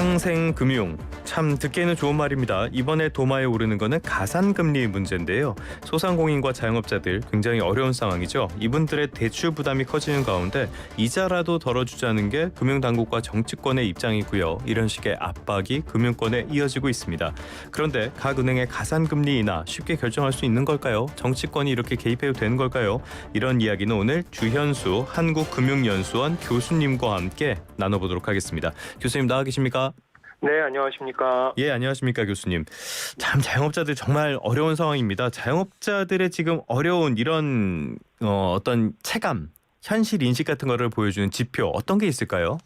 상생금융. 참 듣기에는 좋은 말입니다. 이번에 도마에 오르는 거는 가산금리 문제인데요. 소상공인과 자영업자들 굉장히 어려운 상황이죠. 이분들의 대출 부담이 커지는 가운데 이자라도 덜어주자는 게 금융당국과 정치권의 입장이고요. 이런 식의 압박이 금융권에 이어지고 있습니다. 그런데 각 은행의 가산금리 인하 쉽게 결정할 수 있는 걸까요? 정치권이 이렇게 개입해도 되는 걸까요? 이런 이야기는 오늘 주현수 한국금융연수원 교수님과 함께 나눠보도록 하겠습니다. 교수님 나와 계십니까? 네, 안녕하십니까. 예, 안녕하십니까 교수님. 참 자영업자들 정말 어려운 상황입니다. 자영업자들의 지금 어려운 이런 어떤 체감, 현실 인식 같은 거를 보여주는 지표 어떤 게 있을까요?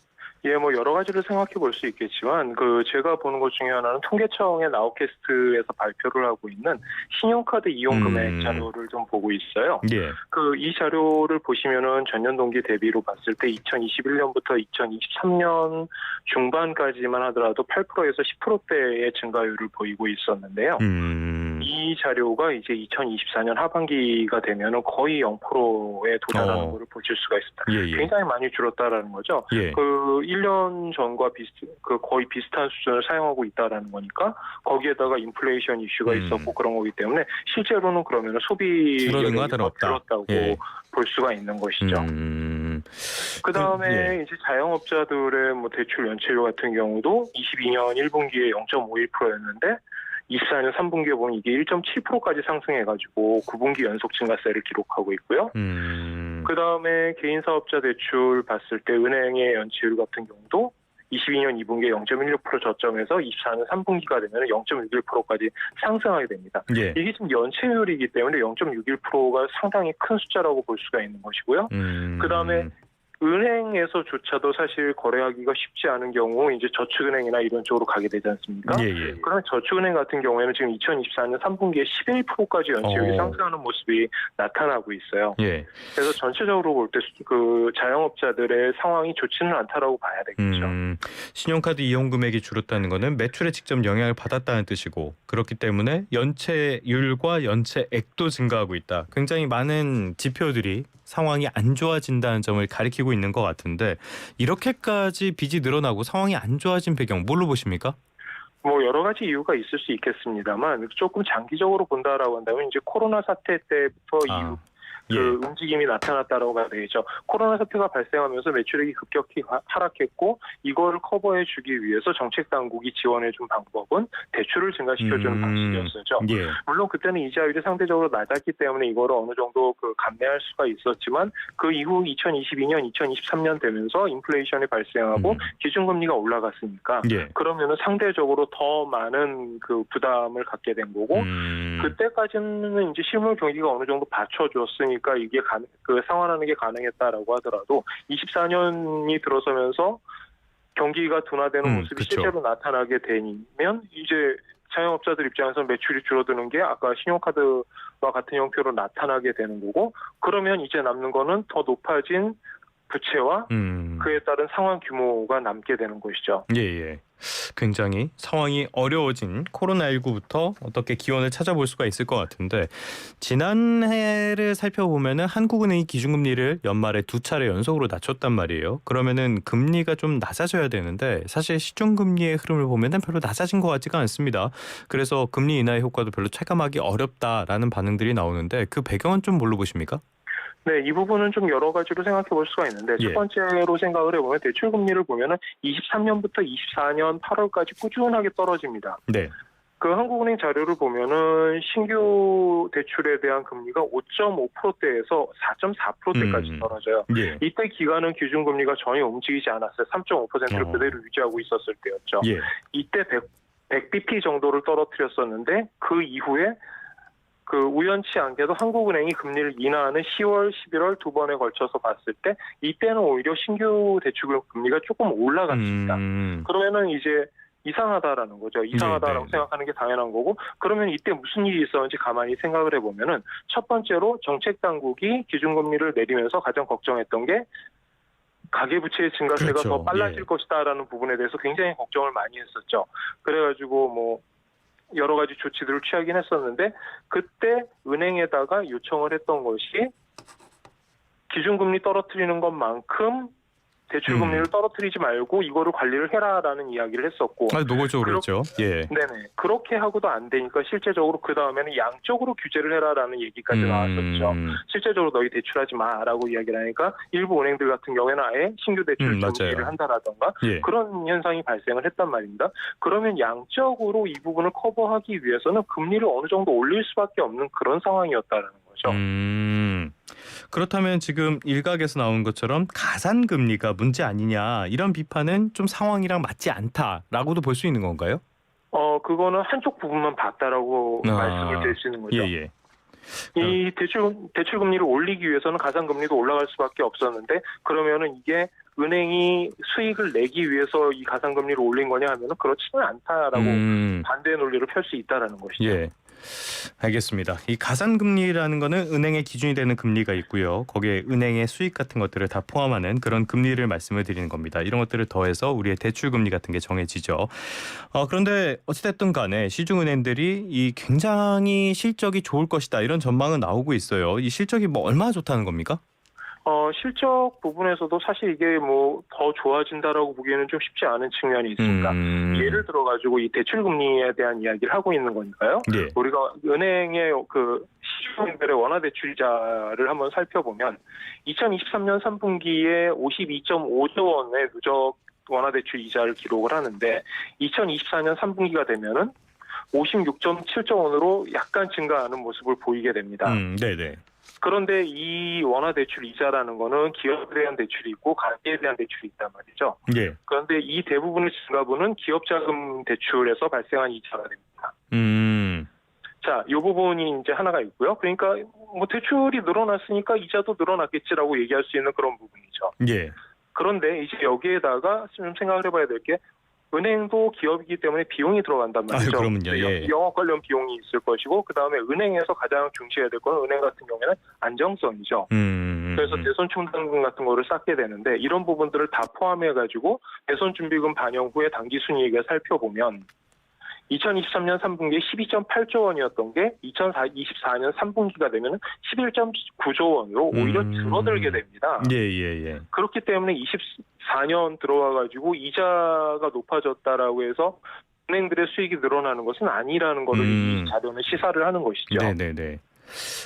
예, 뭐 여러 가지를 생각해 볼 수 있겠지만 제가 보는 것 중에 하나는 통계청의 나우캐스트에서 발표를 하고 있는 신용카드 이용 금액 자료를 좀 보고 있어요. 예. 이 자료를 보시면은 전년 동기 대비로 봤을 때 2021년부터 2023년 중반까지만 하더라도 8%에서 10%대의 증가율을 보이고 있었는데요. 이 자료가 이제 2024년 하반기가 되면은 거의 0%에 도달하는 것을 보실 수가 있습니다. 예. 굉장히 많이 줄었다라는 거죠. 예. 1년 전과 거의 비슷한 수준을 사용하고 있다라는 거니까 거기에다가 인플레이션 이슈가 있었고 그런 거기 때문에 실제로는 그러면 소비력이 줄었다고 볼 수가 있는 것이죠. 그다음에 이제 자영업자들의 뭐 대출 연체율 같은 경우도 22년 1분기에 0.51%였는데 24년 3분기에 보면 이게 1.7%까지 상승해가지고 9분기 연속 증가세를 기록하고 있고요. 그다음에 개인사업자 대출 봤을 때 은행의 연체율 같은 경우도 22년 2분기에 0.16% 저점에서 24년 3분기가 되면 0.61%까지 상승하게 됩니다. 예. 이게 지금 연체율이기 때문에 0.61%가 상당히 큰 숫자라고 볼 수가 있는 것이고요. 그다음에 은행에서조차도 사실 거래하기가 쉽지 않은 경우 이제 저축은행이나 이런 쪽으로 가게 되지 않습니까? 예. 그러면 저축은행 같은 경우에는 지금 2024년 3분기에 11%까지 연체율이 상승하는 모습이 나타나고 있어요. 예. 그래서 전체적으로 볼 때 자영업자들의 상황이 좋지는 않다라고 봐야 되겠죠. 신용카드 이용 금액이 줄었다는 것은 매출에 직접 영향을 받았다는 뜻이고 그렇기 때문에 연체율과 연체액도 증가하고 있다. 굉장히 많은 지표들이 상황이 안 좋아진다는 점을 가리키고 있는 것 같은데 이렇게까지 빚이 늘어나고 상황이 안 좋아진 배경 뭘로 보십니까? 뭐 여러 가지 이유가 있을 수 있겠습니다만 조금 장기적으로 본다라고 한다면 이제 코로나 사태 때부터 이후 움직임이 나타났다라고 봐야 되겠죠. 코로나 사태가 발생하면서 매출액이 급격히 하락했고 이거를 커버해주기 위해서 정책 당국이 지원해준 방법은 대출을 증가시켜주는 방식이었죠. 예. 물론 그때는 이자율이 상대적으로 낮았기 때문에 이거를 어느 정도 감내할 수가 있었지만 그 이후 2022년, 2023년 되면서 인플레이션이 발생하고 기준금리가 올라갔으니까 그러면은 상대적으로 더 많은 부담을 갖게 된 거고 그때까지는 이제 실물 경기가 어느 정도 받쳐줬으니. 그러니까 이게 상환하는 게 가능했다라고 하더라도 24년이 들어서면서 경기가 둔화되는 모습이 실제로 나타나게 되면 이제 자영업자들 입장에서 매출이 줄어드는 게 아까 신용카드와 같은 형태로 나타나게 되는 거고 그러면 이제 남는 거는 더 높아진 부채와 그에 따른 상환 규모가 남게 되는 것이죠. 예. 굉장히 상황이 어려워진 코로나19부터 어떻게 기원을 찾아볼 수가 있을 것 같은데 지난해를 살펴보면은 한국은행이 기준금리를 연말에 2차례 연속으로 낮췄단 말이에요. 그러면은 금리가 좀 낮아져야 되는데 사실 시중금리의 흐름을 보면은 별로 낮아진 것 같지가 않습니다. 그래서 금리 인하의 효과도 별로 체감하기 어렵다라는 반응들이 나오는데 그 배경은 좀 뭘로 보십니까? 네, 이 부분은 좀 여러 가지로 생각해 볼 수가 있는데 첫 번째로 생각을 해보면 대출 금리를 보면은 23년부터 24년 8월까지 꾸준하게 떨어집니다. 네. 한국은행 자료를 보면은 신규 대출에 대한 금리가 5.5%대에서 4.4%대까지 떨어져요. 이때 기간은 기준금리가 전혀 움직이지 않았어요. 3.5%를 그대로 유지하고 있었을 때였죠. 이때 100bp 정도를 떨어뜨렸었는데 그 이후에 우연치 않게도 한국은행이 금리를 인하하는 10월, 11월 두 번에 걸쳐서 봤을 때 이때는 오히려 신규 대출 금리가 조금 올라갔습니다. 그러면은 이제 이상하다라는 거죠. 이상하다라고 생각하는 게 당연한 거고 그러면 이때 무슨 일이 있었는지 가만히 생각을 해보면은 첫 번째로 정책 당국이 기준금리를 내리면서 가장 걱정했던 게 가계부채의 증가세가 더 빨라질 것이다라는 부분에 대해서 굉장히 걱정을 많이 했었죠. 그래가지고 여러 가지 조치들을 취하긴 했었는데 그때 은행에다가 요청을 했던 것이 기준금리 떨어뜨리는 것만큼 대출 금리를 떨어뜨리지 말고 이거를 관리를 해라라는 이야기를 했었고. 노골적으로 했죠. 예. 네네. 그렇게 하고도 안 되니까 실제적으로 그 다음에는 양적으로 규제를 해라라는 얘기까지 나왔었죠. 실제적으로 너희 대출하지 마라고 이야기를 하니까 일부 은행들 같은 경우에는 아예 신규 대출 정지를 한다라던가 그런 현상이 발생을 했단 말입니다. 그러면 양적으로 이 부분을 커버하기 위해서는 금리를 어느 정도 올릴 수밖에 없는 그런 상황이었다라는 거죠. 그렇다면 지금 일각에서 나온 것처럼 가산금리가 문제 아니냐 이런 비판은 좀 상황이랑 맞지 않다라고도 볼 수 있는 건가요? 그거는 한쪽 부분만 봤다라고 말씀을 드릴 수 있는 거죠. 예. 이 대출 금리를 올리기 위해서는 가산 금리도 올라갈 수밖에 없었는데 그러면은 이게 은행이 수익을 내기 위해서 이 가산 금리를 올린 거냐 하면은 그렇지는 않다라고 반대의 논리를 펼 수 있다라는 것이죠. 예. 알겠습니다. 이 가산금리라는 거는 은행의 기준이 되는 금리가 있고요. 거기에 은행의 수익 같은 것들을 다 포함하는 그런 금리를 말씀을 드리는 겁니다. 이런 것들을 더해서 우리의 대출금리 같은 게 정해지죠. 그런데 어찌됐든 간에 시중은행들이 이 굉장히 실적이 좋을 것이다 이런 전망은 나오고 있어요. 이 실적이 뭐 얼마나 좋다는 겁니까? 실적 부분에서도 사실 이게 뭐 더 좋아진다라고 보기에는 좀 쉽지 않은 측면이 있습니다. 예를 들어가지고 이 대출 금리에 대한 이야기를 하고 있는 거니까요. 예. 우리가 은행의 그 시중은행들의 원화 대출이자를 한번 살펴보면 2023년 3분기에 52.5조 원의 누적 원화 대출 이자를 기록을 하는데 2024년 3분기가 되면은 56.7조 원으로 약간 증가하는 모습을 보이게 됩니다. 네네. 그런데 이 원화 대출 이자라는 거는 기업에 대한 대출이 있고 가계에 대한 대출이 있단 말이죠. 예. 그런데 이 대부분의 증가분은 기업 자금 대출에서 발생한 이자가 됩니다. 자, 이 부분이 이제 하나가 있고요. 그러니까 뭐 대출이 늘어났으니까 이자도 늘어났겠지라고 얘기할 수 있는 그런 부분이죠. 예. 그런데 이제 여기에다가 좀 생각을 해봐야 될 게 은행도 기업이기 때문에 비용이 들어간단 말이죠. 그러면요. 예. 영업 관련 비용이 있을 것이고 그다음에 은행에서 가장 중시해야 될 거는 은행 같은 경우에는 안정성이죠. 그래서 대손 충당금 같은 거를 쌓게 되는데 이런 부분들을 다 포함해가지고 대손 준비금 반영 후에 당기 순이익을 살펴보면 2023년 3분기에 12.8조 원이었던 게 2024년 3분기가 되면 11.9조 원으로 오히려 줄어들게 됩니다. 예. 그렇기 때문에 24년 들어와가지고 이자가 높아졌다라고 해서 은행들의 수익이 늘어나는 것은 아니라는 것을 이 자료는 시사를 하는 것이죠. 네네네.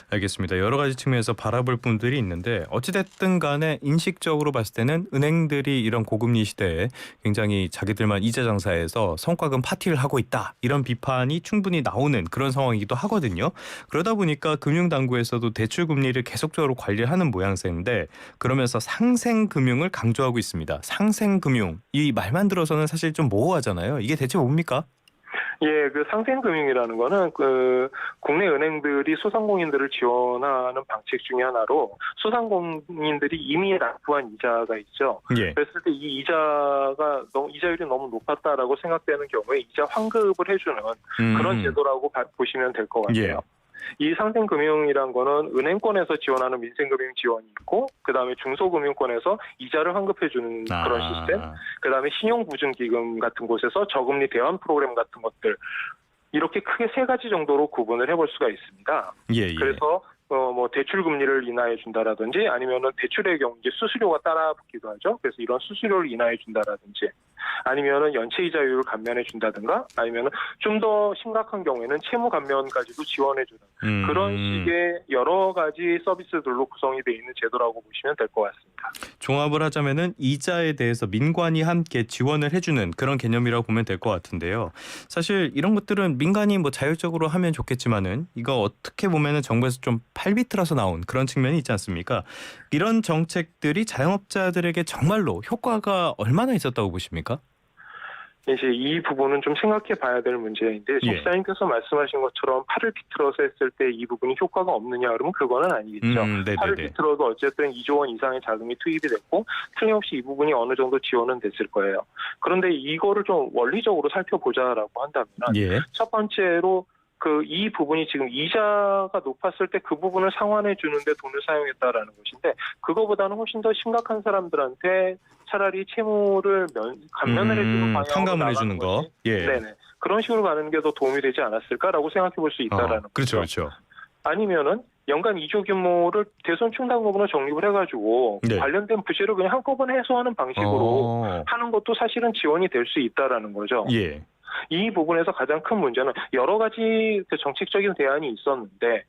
알겠습니다. 여러 가지 측면에서 바라볼 분들이 있는데 어찌됐든 간에 인식적으로 봤을 때는 은행들이 이런 고금리 시대에 굉장히 자기들만 이자 장사해서 성과금 파티를 하고 있다. 이런 비판이 충분히 나오는 그런 상황이기도 하거든요. 그러다 보니까 금융당국에서도 대출금리를 계속적으로 관리하는 모양새인데 그러면서 상생금융을 강조하고 있습니다. 상생금융. 이 말만 들어서는 사실 좀 모호하잖아요. 이게 대체 뭡니까? 예, 그 상생금융이라는 거는 그 국내 은행들이 소상공인들을 지원하는 방식 중에 하나로 소상공인들이 이미 납부한 이자가 있죠. 예. 그랬을 때 이 이자율이 너무 높았다라고 생각되는 경우에 이자 환급을 해주는 그런 제도라고 보시면 될 것 같아요. 예. 이 상생금융이란 거는 은행권에서 지원하는 민생금융 지원이 있고 그다음에 중소금융권에서 이자를 환급해주는 그런 시스템, 그다음에 신용보증기금 같은 곳에서 저금리 대환 프로그램 같은 것들 이렇게 크게 세 가지 정도로 구분을 해볼 수가 있습니다. 예. 그래서 뭐 대출 금리를 인하해 준다라든지 아니면은 대출의 경우 이제 수수료가 따라 붙기도 하죠. 그래서 이런 수수료를 인하해 준다라든지 아니면은 연체 이자율을 감면해 준다든가 아니면은 좀 더 심각한 경우에는 채무 감면까지도 지원해 주는 그런 식의 여러 가지 서비스들로 구성이 되어 있는 제도라고 보시면 될 것 같습니다. 종합을 하자면은 이자에 대해서 민관이 함께 지원을 해주는 그런 개념이라고 보면 될 것 같은데요. 사실 이런 것들은 민간이 뭐 자율적으로 하면 좋겠지만은 이거 어떻게 보면은 정부에서 좀 팔비틀어서 나온 그런 측면이 있지 않습니까? 이런 정책들이 자영업자들에게 정말로 효과가 얼마나 있었다고 보십니까? 이제 이 부분은 좀 생각해 봐야 될 문제인데 시장님께서 말씀하신 것처럼 팔을 비틀어서 했을 때 이 부분이 효과가 없느냐 그러면 그거는 아니겠죠. 팔을 비틀어도 어쨌든 2조 원 이상의 자금이 투입이 됐고 틀림없이 이 부분이 어느 정도 지원은 됐을 거예요. 그런데 이거를 좀 원리적으로 살펴보자라고 한다면 첫 번째로 이 부분이 지금 이자가 높았을 때 그 부분을 상환해 주는데 돈을 사용했다라는 것인데 그거보다는 훨씬 더 심각한 사람들한테 차라리 채무를 감면을 해주는 방향으로 탕감을 해주는 거. 예. 네네. 그런 식으로 가는 게 더 도움이 되지 않았을까라고 생각해 볼 수 있다라는 거죠. 그렇죠. 아니면은 연간 2조 규모를 대손 충당금으로 적립을 해가지고 네. 관련된 부채를 그냥 한꺼번에 해소하는 방식으로 하는 것도 사실은 지원이 될 수 있다라는 거죠. 예. 이 부분에서 가장 큰 문제는 여러 가지 그 정책적인 대안이 있었는데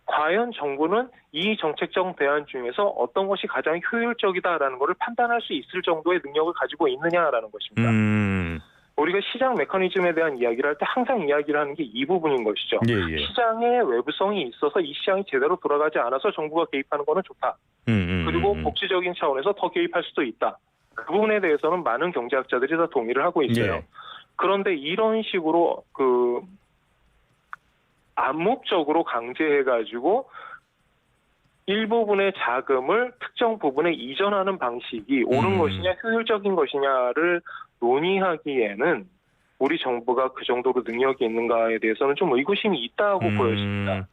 과연 정부는 이 정책적 대안 중에서 어떤 것이 가장 효율적이다라는 것을 판단할 수 있을 정도의 능력을 가지고 있느냐라는 것입니다. 우리가 시장 메커니즘에 대한 이야기를 할 때 항상 이야기를 하는 게 이 부분인 것이죠. 예. 시장의 외부성이 있어서 이 시장이 제대로 돌아가지 않아서 정부가 개입하는 거는 좋다. 그리고 복지적인 차원에서 더 개입할 수도 있다. 그 부분에 대해서는 많은 경제학자들이 다 동의를 하고 있어요. 예. 그런데 이런 식으로 암묵적으로 강제해가지고 일부분의 자금을 특정 부분에 이전하는 방식이 옳은 것이냐 효율적인 것이냐를 논의하기에는 우리 정부가 그 정도로 능력이 있는가에 대해서는 좀 의구심이 있다고 보여집니다.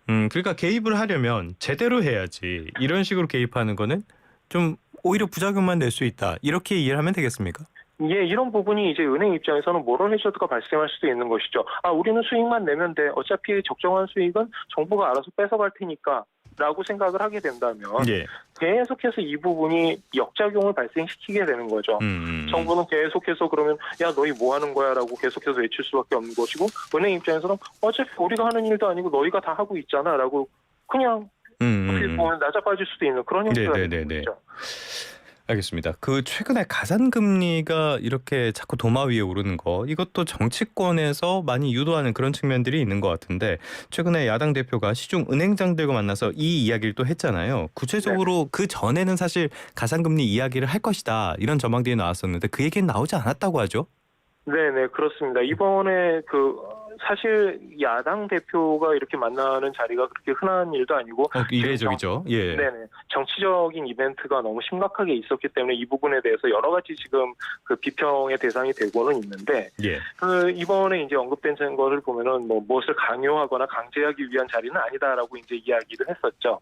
그러니까 개입을 하려면 제대로 해야지 이런 식으로 개입하는 거는 좀 오히려 부작용만 낼 수 있다. 이렇게 이해를 하면 되겠습니까? 예, 이런 부분이 이제 은행 입장에서는 모럴 해저드가 발생할 수도 있는 것이죠. 우리는 수익만 내면 돼. 어차피 적정한 수익은 정부가 알아서 뺏어갈 테니까. 라고 생각을 하게 된다면 예. 계속해서 이 부분이 역작용을 발생시키게 되는 거죠. 정부는 계속해서 그러면 야 너희 뭐 하는 거야 라고 계속해서 외칠 수밖에 없는 것이고 은행 입장에서는 어차피 우리가 하는 일도 아니고 너희가 다 하고 있잖아 라고 그냥 어떻게 보면 낮아빠질 수도 있는 그런 형태가 되는 거죠. 알겠습니다. 최근에 가산금리가 이렇게 자꾸 도마 위에 오르는 거 이것도 정치권에서 많이 유도하는 그런 측면들이 있는 것 같은데 최근에 야당 대표가 시중 은행장들과 만나서 이 이야기를 또 했잖아요. 구체적으로 그 전에는 사실 가산금리 이야기를 할 것이다 이런 전망들이 나왔었는데 그 얘기는 나오지 않았다고 하죠? 네네 그렇습니다. 이번에 사실 야당 대표가 이렇게 만나는 자리가 그렇게 흔한 일도 아니고 이례적이죠. 예. 네네 정치적인 이벤트가 너무 심각하게 있었기 때문에 이 부분에 대해서 여러 가지 지금 비평의 대상이 되고는 있는데 예. 이번에 이제 언급된 것을 보면은 무엇을 강요하거나 강제하기 위한 자리는 아니다라고 이제 이야기를 했었죠.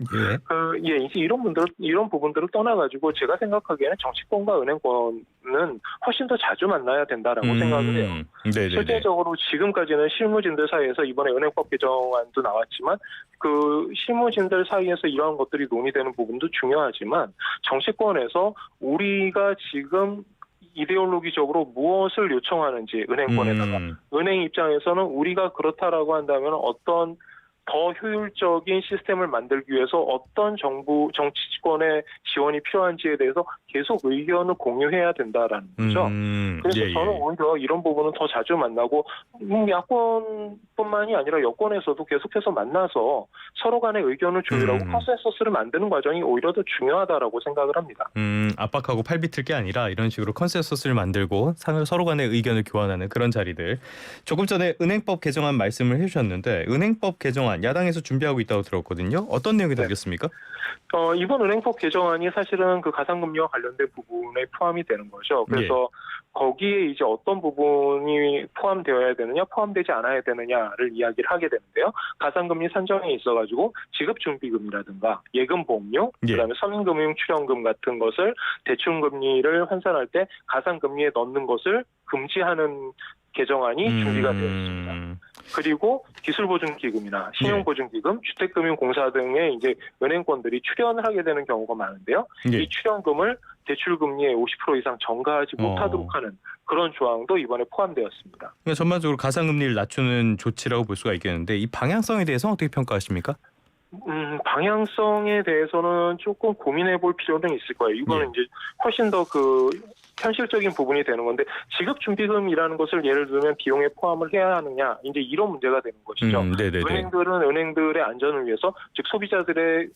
예. 이제 이런 부분들을 떠나가지고 제가 생각하기에는 정치권과 은행권은 훨씬 더 자주 만나야 된다라고 생각을 해요. 네네네. 실제적으로 지금까지는 실무진들 사이에서 이번에 은행법 개정안도 나왔지만 그 실무진들 사이에서 이러한 것들이 논의되는 부분도 중요하지만 정치권에서 우리가 지금 이데올로기적으로 무엇을 요청하는지 은행권에다가 은행 입장에서는 우리가 그렇다라고 한다면 어떤 더 효율적인 시스템을 만들기 위해서 어떤 정치권의 지원이 필요한지에 대해서 계속 의견을 공유해야 된다라는 거죠. 그래서 저는 오히려 이런 부분은 더 자주 만나고 야권뿐만이 아니라 여권에서도 계속해서 만나서 서로 간의 의견을 조율하고 컨센서스를 만드는 과정이 오히려 더 중요하다라고 생각을 합니다. 압박하고 팔비틀 게 아니라 이런 식으로 컨센서스를 만들고 서로 간의 의견을 교환하는 그런 자리들. 조금 전에 은행법 개정안 말씀을 해주셨는데 은행법 개정안 야당에서 준비하고 있다고 들었거든요. 어떤 내용이 담겼습니까? 이번 은행법 개정안이 사실은 가산금리와 관련된 부분에 포함이 되는 거죠. 그래서 거기에 이제 어떤 부분이 포함되어야 되느냐, 포함되지 않아야 되느냐를 이야기를 하게 되는데요. 가산금리 산정에 있어가지고 지급준비금이라든가 예금보험료, 그다음에 서민금융 출연금 같은 것을 대출금리를 환산할 때 가산금리에 넣는 것을 금지하는 개정안이 준비가 되어 있습니다. 그리고 기술보증기금이나 신용보증기금, 주택금융공사 등의 이제 은행권들이 출연을 하게 되는 경우가 많은데요. 이 출연금을 대출금리의 50% 이상 전가하지 못하도록 하는 그런 조항도 이번에 포함되었습니다. 그러니까 전반적으로 가산금리를 낮추는 조치라고 볼 수가 있겠는데 이 방향성에 대해서는 어떻게 평가하십니까? 방향성에 대해서는 조금 고민해 볼 필요는 있을 거예요. 이거는 이제 훨씬 더 현실적인 부분이 되는 건데 지급준비금이라는 것을 예를 들면 비용에 포함을 해야 하느냐 이제 이런 문제가 되는 것이죠. 은행들은 은행들의 안전을 위해서 즉 소비자들의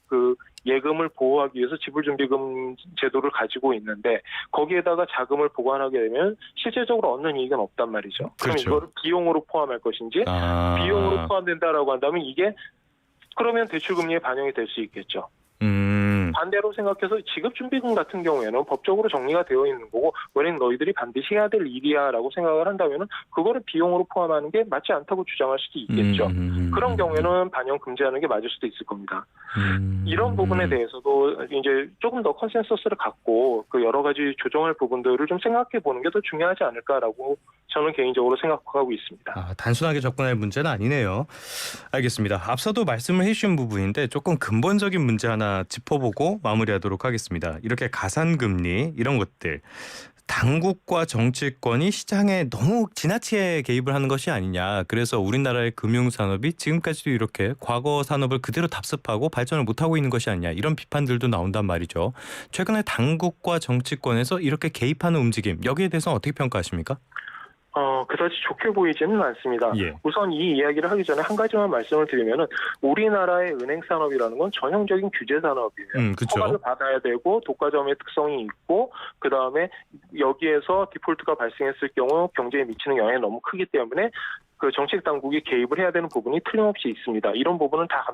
예금을 보호하기 위해서 지불준비금 제도를 가지고 있는데 거기에다가 자금을 보관하게 되면 실제적으로 얻는 이익은 없단 말이죠. 그럼 이거를 비용으로 포함할 것인지 비용으로 포함된다라고 한다면 이게 그러면 대출금리에 반영이 될 수 있겠죠. 반대로 생각해서 지급준비금 같은 경우에는 법적으로 정리가 되어 있는 거고 은행 너희들이 반드시 해야 될 일이야라고 생각을 한다면은 그거를 비용으로 포함하는 게 맞지 않다고 주장할 수도 있겠죠. 그런 경우에는 반영 금지하는 게 맞을 수도 있을 겁니다. 이런 부분에 대해서도 이제 조금 더 컨센서스를 갖고 그 여러 가지 조정할 부분들을 좀 생각해 보는 게 더 중요하지 않을까라고 저는 개인적으로 생각하고 있습니다. 단순하게 접근할 문제는 아니네요. 알겠습니다. 앞서도 말씀을 해주신 부분인데 조금 근본적인 문제 하나 짚어보고 마무리하도록 하겠습니다. 이렇게 가산금리 이런 것들 당국과 정치권이 시장에 너무 지나치게 개입을 하는 것이 아니냐. 그래서 우리나라의 금융산업이 지금까지도 이렇게 과거 산업을 그대로 답습하고 발전을 못하고 있는 것이 아니냐. 이런 비판들도 나온단 말이죠. 최근에 당국과 정치권에서 이렇게 개입하는 움직임 여기에 대해서 어떻게 평가하십니까? 그다지 좋게 보이지는 않습니다. 예. 우선 이 이야기를 하기 전에 한 가지만 말씀을 드리면은 우리나라의 은행 산업이라는 건 전형적인 규제 산업이에요. 그렇죠. 허가를 받아야 되고 독과점의 특성이 있고 그다음에 여기에서 디폴트가 발생했을 경우 경제에 미치는 영향이 너무 크기 때문에 그 정책 당국이 개입을 해야 되는 부분이 틀림없이 있습니다. 이런 부분은 다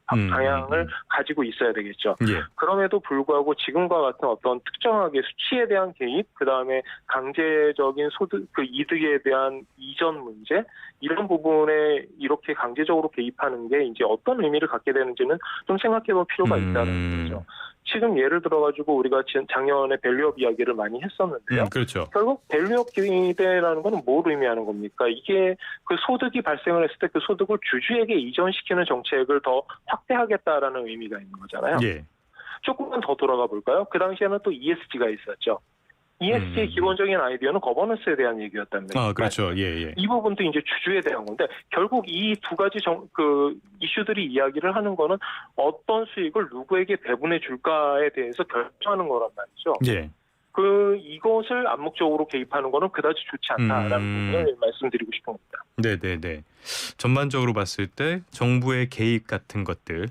방향을 가지고 있어야 되겠죠. 예. 그럼에도 불구하고 지금과 같은 어떤 특정하게 수치에 대한 개입, 그 다음에 강제적인 소득, 그 이득에 대한 이전 문제, 이런 부분에 이렇게 강제적으로 개입하는 게 이제 어떤 의미를 갖게 되는지는 좀 생각해 볼 필요가 있다는 거죠. 지금 예를 들어가지고 우리가 작년에 밸류업 이야기를 많이 했었는데요. 그렇죠. 결국 밸류업 기대라는 건 뭘 의미하는 겁니까? 이게 그 소득이 발생을 했을 때 그 소득을 주주에게 이전시키는 정책을 더 확대하겠다라는 의미가 있는 거잖아요. 예. 조금만 더 돌아가 볼까요? 그 당시에는 또 ESG가 있었죠. ESG의 기본적인 아이디어는 거버넌스에 대한 얘기였다는 거죠. 그렇죠. 예. 이 부분도 이제 주주에 대한 건데 결국 이 두 가지 이슈들이 이야기를 하는 거는 어떤 수익을 누구에게 배분해 줄까에 대해서 결정하는 거란 말이죠. 예. 이것을 암묵적으로 개입하는 거는 그다지 좋지 않다라는 부분을 말씀드리고 싶은 겁니다. 네네네. 전반적으로 봤을 때 정부의 개입 같은 것들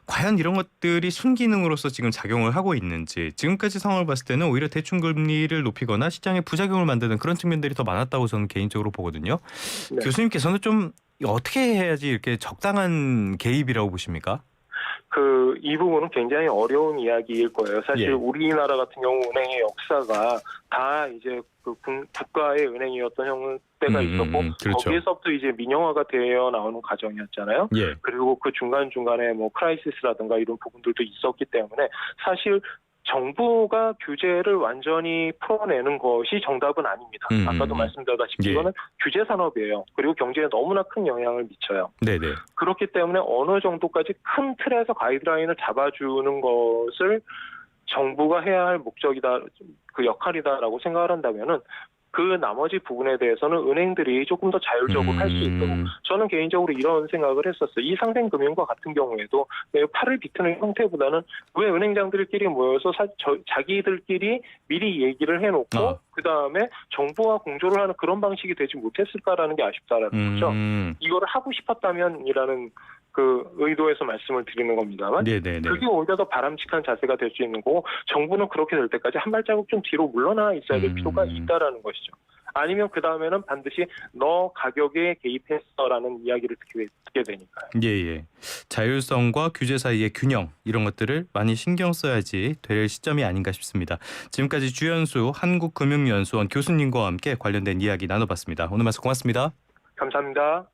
과연 이런 것들이 순기능으로서 지금 작용을 하고 있는지 지금까지 상황을 봤을 때는 오히려 대출금리를 높이거나 시장에 부작용을 만드는 그런 측면들이 더 많았다고 저는 개인적으로 보거든요. 네. 교수님께서는 좀 어떻게 해야지 이렇게 적당한 개입이라고 보십니까? 이 부분은 굉장히 어려운 이야기일 거예요. 사실 예. 우리나라 같은 경우 은행의 역사가 다 이제 그 국가의 은행이었던 때가 있었고 그렇죠. 거기에서부터 이제 민영화가 되어 나오는 과정이었잖아요. 예. 그리고 그 중간중간에 뭐 크라이시스라든가 이런 부분들도 있었기 때문에 사실 정부가 규제를 완전히 풀어내는 것이 정답은 아닙니다. 아까도 말씀드렸다시피 예. 이거는 규제 산업이에요. 그리고 경제에 너무나 큰 영향을 미쳐요. 네네. 그렇기 때문에 어느 정도까지 큰 틀에서 가이드라인을 잡아주는 것을 정부가 해야 할 목적이다, 그 역할이다라고 생각을 한다면은 그 나머지 부분에 대해서는 은행들이 조금 더 자율적으로 할 수 있도록 저는 개인적으로 이런 생각을 했었어요. 이 상생금융과 같은 경우에도 팔을 비트는 형태보다는 왜 은행장들끼리 모여서 자기들끼리 미리 얘기를 해놓고 그다음에 정부와 공조를 하는 그런 방식이 되지 못했을까라는 게 아쉽다라는 거죠. 이거를 하고 싶었다면이라는 그 의도에서 말씀을 드리는 겁니다만 네네네. 그게 오히려 더 바람직한 자세가 될 수 있는 거고 정부는 그렇게 될 때까지 한 발자국 좀 뒤로 물러나 있어야 될 필요가 있다라는 것이죠. 아니면 그 다음에는 반드시 너 가격에 개입했어라는 이야기를 듣게 되니까요. 예. 자율성과 규제 사이의 균형 이런 것들을 많이 신경 써야지 될 시점이 아닌가 싶습니다. 지금까지 주현수 한국금융연수원 교수님과 함께 관련된 이야기 나눠봤습니다. 오늘 말씀 고맙습니다. 감사합니다.